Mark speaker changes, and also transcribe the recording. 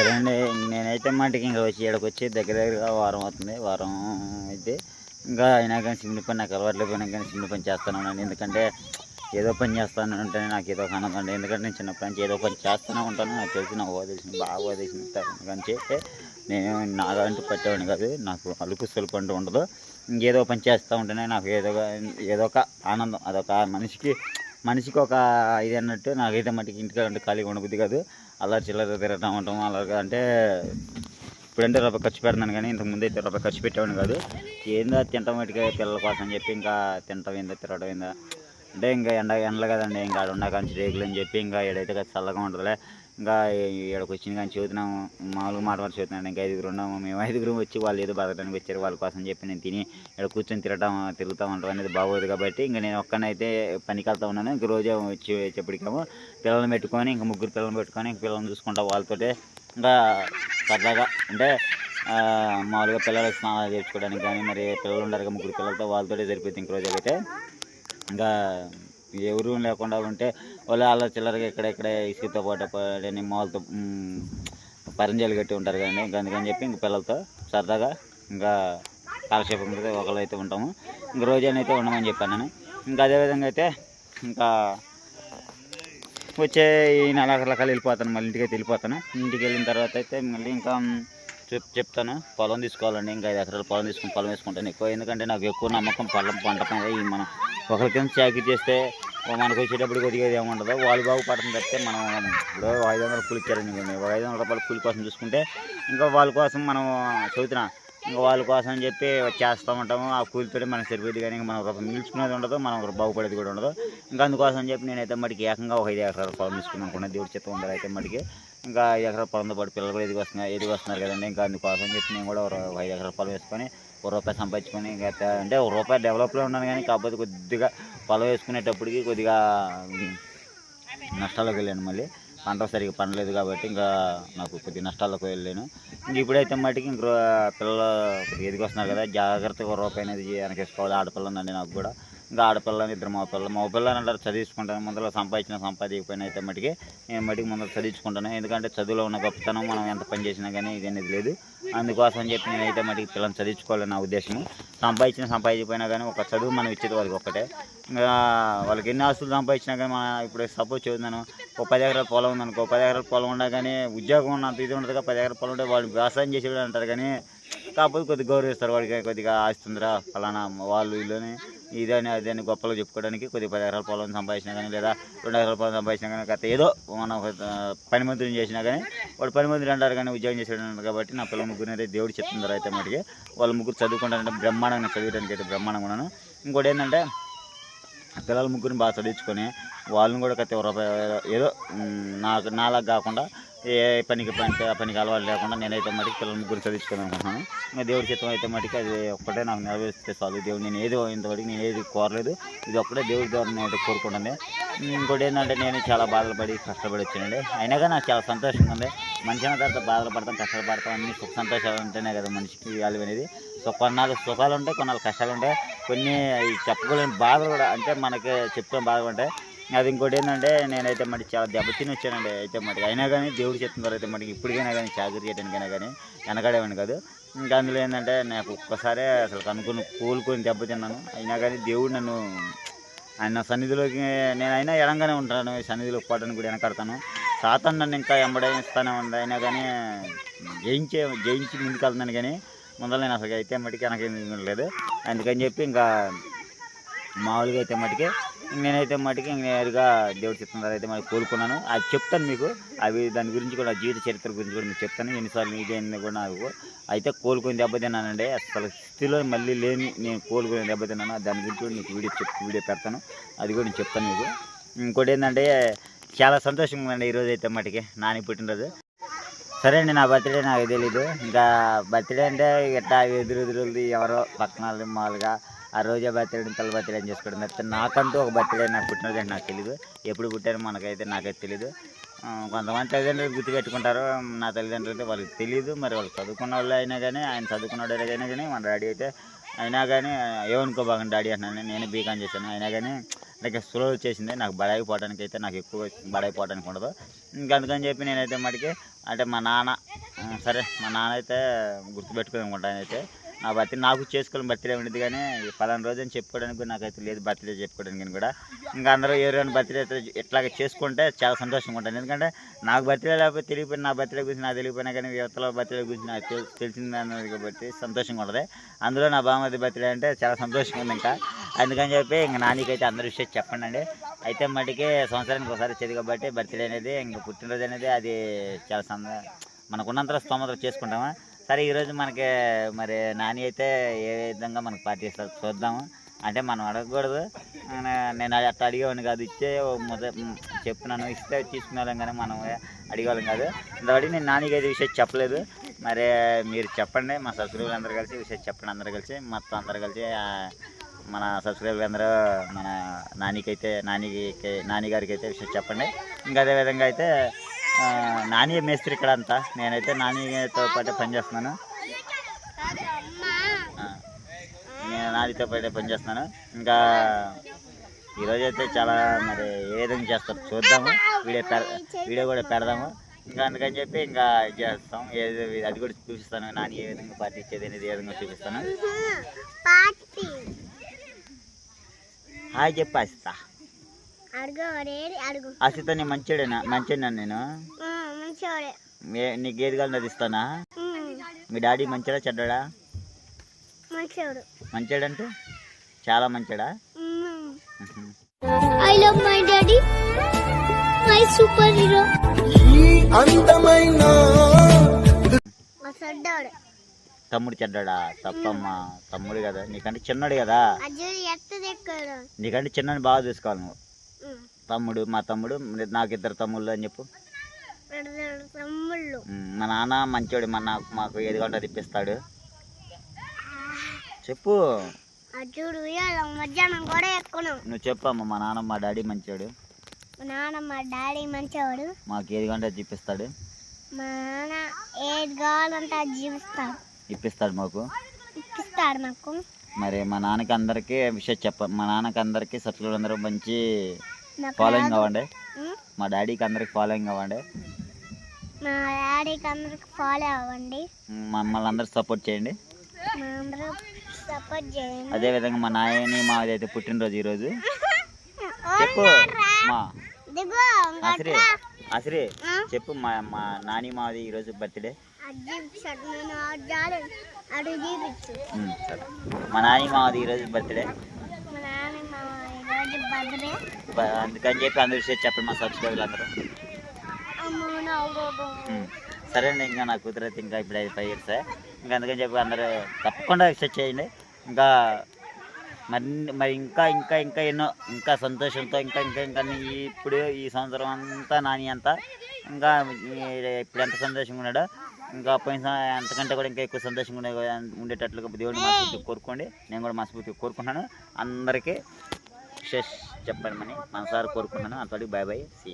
Speaker 1: సరే అండి. నేనైతే మటుకి ఇంకా వచ్చి ఇక్కడికి దగ్గర దగ్గరగా వారం అవుతుంది. వారం అయితే ఇంకా అయినా కానీ సిమ్ని పని నాకు అలవాట్లు పోయినా కానీ సిమ్ని పని చేస్తాను ఉన్నాను. ఎందుకంటే ఏదో పని చేస్తాను ఉంటేనే నాకు ఏదో ఒక ఆనందం అండి. ఎందుకంటే నేను చిన్నప్పటి నుంచి ఏదో పని చేస్తూనే ఉంటాను. నాకు తెలిసి నాకు తెలిసింది బాగా తెలిసింది కానీ చేస్తే నేను నాకంటూ పట్టేవాడిని కాదు. నాకు అలుపు సొలుపు అంటూ ఉండదు. ఇంకేదో పని చేస్తూ ఉంటేనే నాకు ఏదో ఒక ఆనందం. అదొక మనిషికి ఒక ఇది అన్నట్టు నాకైతే మటుకి ఇంటికి ఖాళీగా ఉండబుద్ధి కాదు. అలా చిల్లర తిరగటం ఉంటాం అలాగా. అంటే ఇప్పుడంటే రూపాయి ఖర్చు పెడుతున్నాను కానీ ఇంతకుముందు అయితే రూపాయి ఖర్చు పెట్టేవాడిని కాదు. ఏందో తింటాం మటుకే పిల్లల కోసం అని చెప్పి ఇంకా తింటాం ఏందో తిరగడం ఏందో అంటే ఇంకా ఎండలు కదండి. ఇంకా ఆడ ఉన్న కానీ రేకులు అని చెప్పి ఇంకా ఏడైతే కదా చల్లగా ఉంటుందిలే. ఇంకా ఇక్కడికి వచ్చింది కానీ చదువుతున్నాము. మామూలుగా మాట చదువుతున్నాను. ఇంకా 5గురు ఉన్నాము. మేము 5గురు వచ్చి వాళ్ళు ఏదో బతకడానికి వచ్చారు. వాళ్ళ కోసం చెప్పి నేను తిని ఇక్కడ కూర్చొని తిరుగుతూ ఉంటాం అనేది బాగోదు. కాబట్టి ఇంకా నేను ఒక్కనైతే పనికి వెళ్తా ఉన్నాను. ఇంక రోజే వచ్చి చెప్పడికాము పిల్లల్ని పెట్టుకొని ఇంకా 3 పిల్లల్ని పెట్టుకొని ఇంక పిల్లల్ని చూసుకుంటా వాళ్ళతోటే ఇంకా సరదాగా అంటే మామూలుగా పిల్లలు స్నానాలు చేర్చుకోవడానికి కానీ మరి పిల్లలు ఉండరు 3 పిల్లలతో వాళ్ళతోటే సరిపోతుంది. ఇంక రోజుకైతే ఇంకా ఎవరు లేకుండా ఉంటే వాళ్ళు అలా చిల్లరగా ఇక్కడే ఇసుకతో పాటు మాలతో పరంజాలు కట్టి ఉంటారు కదండి. ఇంకా అందుకని చెప్పి ఇంక పిల్లలతో సరదాగా ఇంకా కాలక్షేపం మీద ఒకళ్ళు అయితే ఉంటాము. ఇంక రోజైతే ఉండమని చెప్పాను నేను. ఇంకా అదేవిధంగా అయితే ఇంకా వచ్చే ఈ 4 రకాలు వెళ్ళిపోతాను. మళ్ళీ ఇంటికి అయితే వెళ్ళిపోతాను. ఇంటికి వెళ్ళిన తర్వాత అయితే మళ్ళీ ఇంకా చెప్తాను పొలం తీసుకోవాలండి. ఇంకా 5 ఎకరాలు పొలం తీసుకుని పొలం వేసుకుంటాను ఎక్కువ. ఎందుకంటే నాకు ఎక్కువ నమ్మకం పంట పైన. ఈ మనం ఒకరి కింద చాకరీ చేస్తే మనకు వచ్చేటప్పుడు కొద్దిగా ఏముండదు. వాళ్ళు బాగుపడుతుంది తప్పితే మనం ఇప్పుడు 500 కూలి ఇచ్చారని 500 రూపాయలు కూలి కోసం చూసుకుంటే ఇంకా వాళ్ళ కోసం మనం చదువుతున్నా ఇంకా వాళ్ళ కోసం అని చెప్పి చేస్తూ ఉంటాము. ఆ కూలితోటి మనకు సరిపోయింది కానీ మనం రూపాయి మిగిల్చుకునేది ఉండదు. మనం ఒక బాగుపడేది కూడా ఉండదు. ఇంకా అందుకోసం అని చెప్పి నేనైతే మటుకి ఏకంగా ఒక 5 ఎకరాలు పొలం తీసుకుని అనుకున్నాను. దేవుడి చిత్తం ఉండాలి అయితే మటుకి ఇంకా 5 ఎకరాల పొలంతో పాటు పిల్లలు కూడా ఎదిగి వస్తున్నారు కదండి. ఇంకా అందుకోసం అని చెప్పి నేను కూడా 5 ఎకరాల పొలం వేసుకొని ₹1 సంపాదించుకొని ఇంకా అంటే ₹1 డెవలప్లో ఉన్నాను. కానీ కాకపోతే కొద్దిగా పొలం వేసుకునేటప్పటికి కొద్దిగా నష్టాల్లోకి వెళ్ళాను. మళ్ళీ పంట సరిగ్గా పండలేదు కాబట్టి ఇంకా నాకు కొద్దిగా నష్టాల్లోకి వెళ్ళాను. ఇంక ఇప్పుడైతే మటుకి ఇంక పిల్లలు కొద్దిగా ఎదిగొస్తున్నారు కదా, జాగ్రత్తగా ₹1 అనేది వెనకేసుకోవాలి. ఆడపిల్ల ఉందండి నాకు కూడా. ఇంకా ఆడపిల్లని 2 మగపిల్లని అంటారు. చదివించుకుంటాను ముందర సంపాదించకపోయినా అయితే మటుకి నేను మటుకు ముందర చదివించుకుంటాను. ఎందుకంటే చదువులో ఉన్న గొప్పతనం మనం ఎంత పని చేసినా కానీ ఇది అనేది లేదు. అందుకోసం అని చెప్పి నేనైతే మటుకు పిల్లల్ని చదివించుకోవాలని నా ఉద్దేశము. సంపాదించకపోయినా కానీ ఒక చదువు మనం ఇచ్చేది వాళ్ళకి ఒక్కటే. ఇంకా వాళ్ళకి ఎన్ని ఆస్తులు సంపాదించినా కానీ ఇప్పుడు సపోజ్ చదువుతున్నాను ఒక 10 ఎకరాల పొలం ఉందనుకో, 10 ఎకరాల పొలం ఉన్నా కానీ ఉద్యోగం ఉన్నంత ఇది ఉండదుగా. 10 ఎకరాల పొలం ఉంటే వాళ్ళు వ్యవసాయం చేసేవాడు అంటారు కానీ కాకపోతే కొద్దిగా గౌరవిస్తారు. వాడికి కొద్దిగా ఆస్తుందిరా ఫలానా వాళ్ళు వీళ్ళని ఇదని అదని గొప్పలు చెప్పుకోవడానికి కొద్దిగా 10 ఎకరాల పొలం సంపాదించినా కానీ లేదా 2 ఎకరాల పొలం సంపాదించినా కానీ గత ఏదో మనం పని మంత్రులు చేసినా కానీ వాడు పని మంత్రులు అంటారు కానీ ఉద్యోగం చేసేవాడు అంటారు. కాబట్టి నా పిల్లల 3 అయితే దేవుడు చెప్తున్నారు అయితే మటుకి వాళ్ళు 3 చదువుకుంటారంటే బ్రహ్మాండంగా చదివడానికి అయితే బ్రహ్మాండంగా ఉన్నాను. ఇంకోటి ఏంటంటే పిల్లల 3 బాగా చదివించుకొని వాళ్ళని కూడా ₹1 ఏదో నాలాగా కాకుండా ఏ పనికి అలవాటు లేకుండా నేనైతే మటుకు పిల్లల 3 చదివించుకోవాలి అనుకుంటున్నాను. ఇంకా దేవుడి చిత్తం అయితే మటుకు అది ఒక్కటే నాకు నెరవేరిస్తే చాలు. దేవుడు నేను ఇంతవరకు నేను ఏది కోరలేదు. ఇది ఒక్కటే దేవుడి ద్వారా నేను కోరుకుంటాను. ఇంకోటి ఏంటంటే నేను చాలా బాధలు పడి కష్టపడి వచ్చానండి. అయినా కానీ నాకు చాలా సంతోషంగా ఉంది. మనిషి అయిన తర్వాత బాధలు పడతాం, కష్టాలు పడతాం, అన్ని సుఖ సంతోషాలు ఉంటేనే కదా మనిషికి వాల్యూ అనేది. సో కొన్నాళ్ళు సుఖాలు ఉంటాయి, కొన్నాళ్ళు కష్టాలు ఉంటాయి, కొన్ని చెప్పుకోలేని బాధలు కూడా అంటే మనకి చెప్పుకోని బాధలు ఉంటాయి. అది ఇంకోటి ఏంటంటే నేనైతే మటుకు చాలా దెబ్బతిని వచ్చానండి. అయితే మటుకు అయినా కానీ దేవుడు చెప్తున్నారు అయితే మటుకు ఇప్పటికైనా కానీ చాకరీ చేయడానికైనా కానీ వెనకాడేవాడిని కాదు. ఇంకా అందులో ఏంటంటే నాకు ఒక్కసారే అసలు కోలుకొని దెబ్బతిన్నాను. అయినా కానీ దేవుడు నన్ను ఆయన సన్నిధిలోకి నేనైనా ఎడంగానే ఉంటాను. సన్నిధిలోకి పోవడానికి కూడా వెనకాడతాను. సాతాను నన్ను ఇంకా వెంబడిస్తానే ఉంది. అయినా కానీ జయించి ముందుకు వెళ్తున్నాను. కానీ ముందర నేను అసలు అయితే మటుకు వెనక లేదు. అందుకని చెప్పి ఇంకా మామూలుగా అయితే మటుకే నేనైతే మటుకి నేరుగా దేవుడు చెప్తున్నారు అయితే మరి కోరుకున్నాను. అది చెప్తాను మీకు. అవి దాని గురించి కూడా జీవిత చరిత్ర గురించి కూడా మీకు చెప్తాను. ఎన్నిసార్లు ఇదేంది కూడా నాకు అయితే కోలుకొని దెబ్బతిన్నానండి. అసలు స్థితిలో మళ్ళీ లేని నేను కోలుకొని దెబ్బతిన్నాను. దాని గురించి కూడా మీకు వీడియో పెడతాను. అది కూడా నేను చెప్తాను మీకు. ఇంకోటి ఏంటంటే చాలా సంతోషంగా ఉందండి ఈరోజు అయితే మటుకి నాని పుట్టినరోజు. సరే అండి, నా బర్త్డే నాకు తెలీదు. ఇంకా బర్త్డే అంటే ఇట్లా ఎదురుది ఎవరో పక్కన మామూలుగా ఆ రోజే బర్త్డే పిల్లల బర్త్డే అని చేసుకోవడం తప్పితే నాకంటూ ఒక బర్త్డే నాకు పుట్టినరోజు అంటే నాకు తెలీదు. ఎప్పుడు పుట్టారో నాకైతే తెలీదు. కొంతమంది తల్లిదండ్రులు గుర్తుపెట్టుకుంటారు. నా తల్లిదండ్రులు అయితే వాళ్ళకి తెలియదు. మరి వాళ్ళు చదువుకున్న వాళ్ళు అయినా కానీ ఆయన చదువుకున్నాడు అయినా కానీ మన డాడీ అయితే అయినా కానీ ఏమనుకోబాగండి డాడీ అంటున్నాను. నేను బీకాం చేశాను. అయినా కానీ లైక్ స్లో చేసింది. నాకు బడాయి పోవడానికి అయితే నాకు ఎక్కువ బడాయి పోవడానికి ఉండదు. ఇంకా అందుకని చెప్పి నేనైతే మటుకి అంటే మా నాన్న సరే మా నాన్న అయితే గుర్తుపెట్టుకుని అనుకుంటాను. అయితే నా బర్త్డే నాకు చేసుకోవాలని బర్త్డే ఉండేది, కానీ పలానా రోజు అని చెప్పుకోవడానికి నాకైతే లేదు, బర్త్డే చెప్పుకోవడానికి కూడా. ఇంకా అందరూ ఎవరైనా బర్త్డే అయితే ఇట్లాగే చేసుకుంటే చాలా సంతోషంగా ఉంటాను. ఎందుకంటే నాకు బర్త్డే లేకపోతే తెలియపోయినా, నా బర్త్డే గురించి నాకు తెలియపోయినా కానీ యువతల బర్త్డే గురించి నాకు తెలిసింది అన్నది కాబట్టి సంతోషంగా ఉంటుంది. అందులో నా బామ్మది బర్త్డే అంటే చాలా సంతోషంగా ఉంది. ఇంకా అందుకని చెప్పి ఇంకా నానికైతే అందరూ విషయం చెప్పండి అండి. అయితే మటుకి సంవత్సరానికి ఒకసారి వచ్చేది కాబట్టి బర్త్డే అనేది ఇంకా పుట్టినరోజు అనేది అది చాలా మనకున్నంత స్తోమత చేసుకుంటామా. సరే ఈరోజు మనకి మరి నాని అయితే ఏ విధంగా మనకు పార్టీ ఇస్తారు చూద్దాము. అంటే మనం అడగకూడదు, నేను అట్లా అడిగేవాడిని కాదు, ఇచ్చే చెప్తున్నాను, ఇస్తే తీసుకునేవాళ్ళం కానీ మనం అడిగేవాళ్ళం కాదు. ఇంతవరకు నేను నానికి అయితే విషయం చెప్పలేదు. మరి మీరు చెప్పండి, మా సబ్స్క్రైబర్లు అందరూ కలిసి విషయం చెప్పండి, అందరూ కలిసి మొత్తం అందరూ కలిసి మన సబ్స్క్రైబర్లు అందరూ మన నాని గారికి అయితే విషయం చెప్పండి. ఇంకా అదేవిధంగా అయితే నాని మేస్త్రి ఇక్కడ అంతా, నేనైతే నానితో పాటు పనిచేస్తున్నాను, నేను నానితో పాటు పనిచేస్తున్నాను. ఇంకా ఈరోజు అయితే చాలా మరి ఏ విధంగా చేస్తారు చూద్దాము, వీడియో కూడా పెడదాము. ఇంకా అందుకని చెప్పి ఇంకా చేస్తాం, అది కూడా చూపిస్తాను. నాని ఏ విధంగా పార్టీ ఇచ్చేది అనేది ఏ విధంగా చూపిస్తాను. హాయ్ చెప్పు ఆశిత. ఆశిత నీ మంచిడేనా? మంచిడా నేను నీకు ఏది కావాలి అది ఇస్తానా? మీ డాడీ మంచిడా చెడ్డా? మంచిడంటే చాలా మంచిడా?
Speaker 2: I love my daddy, my super hero.
Speaker 1: తమ్ముడు చెడ్డాడా? తప్పమ్మా, తమ్ముడు కదా, నీకంటే చిన్నడు కదా, నీకంటే చిన్నని బాగా చూసుకోవాలి నువ్వు. తమ్ముడు, మా తమ్ముడు, నాకు 2 తమ్ముళ్ళు అని చెప్పు. మా నాన్న మంచోడు, మాకు ఏది కావాలంటే అది ఇప్పిస్తాడు. చెప్పు, నువ్వు చెప్పు అమ్మ. మా నాన్న మా డాడీ మంచోడు, మాకు ఏది కావాలంటే అది ఇప్పిస్తాడు.
Speaker 2: మా నాన్న ఏది కావాలంటే అది
Speaker 1: ఇప్పిస్తాడు మాకు.
Speaker 2: నాకు
Speaker 1: మరి మా నాన్నకి అందరికీ విషయం మా నాన్నకి అందరికీ సబ్స్క్రైబర్ అందరూ మంచి ఫాలోయింగ్ అవ్వండి. మా డాడీకి అందరికి ఫాలోయింగ్ అవ్వండి.
Speaker 2: మా డాడీకి అందరికి ఫాలో అవ్వండి.
Speaker 1: మమ్మల్ని అందరూ సపోర్ట్ చేయండి. అదేవిధంగా మా నాయని మాది అయితే పుట్టినరోజు ఈరోజు. చెప్పు మా అసరే చెప్పు, మా నాని మాది ఈరోజు బర్త్డే. సరే, మా నాని మాది ఈరోజు బర్త్డే, అందుకని చెప్పి అందరూ విషయం చెప్పండి మా సబ్స్క్రైబర్లు అందరూ. సరే అండి, ఇంకా నా కూతురు అయితే ఇంకా ఇప్పుడు 5 years, ఇంకా అందుకని చెప్పి అందరూ తప్పకుండా విషయం చేయండి. ఇంకా మరి ఇంకా ఇంకా ఇంకా ఎన్నో ఇంకా సంతోషంతో ఇంకా ఇంకా ఇంకా ఇప్పుడు ఈ సంవత్సరం అంతా నాని అంతా ఇంకా ఇప్పుడు ఎంత సంతోషంగా ఉన్నాడో ఇంకా పోయిన అంతకంటే కూడా ఇంకా ఎక్కువ సంతోషంగా ఉండేటట్లుగా దేవుడిని మనస్ఫూర్తిగా కోరుకోండి. నేను కూడా మనస్ఫూర్తిగా కోరుకుంటున్నాను. అందరికీ విశేష చెప్పండి మనసారి కోరుకుంటున్నాను. అంతటికి బాయ్ బాయ్, సీ.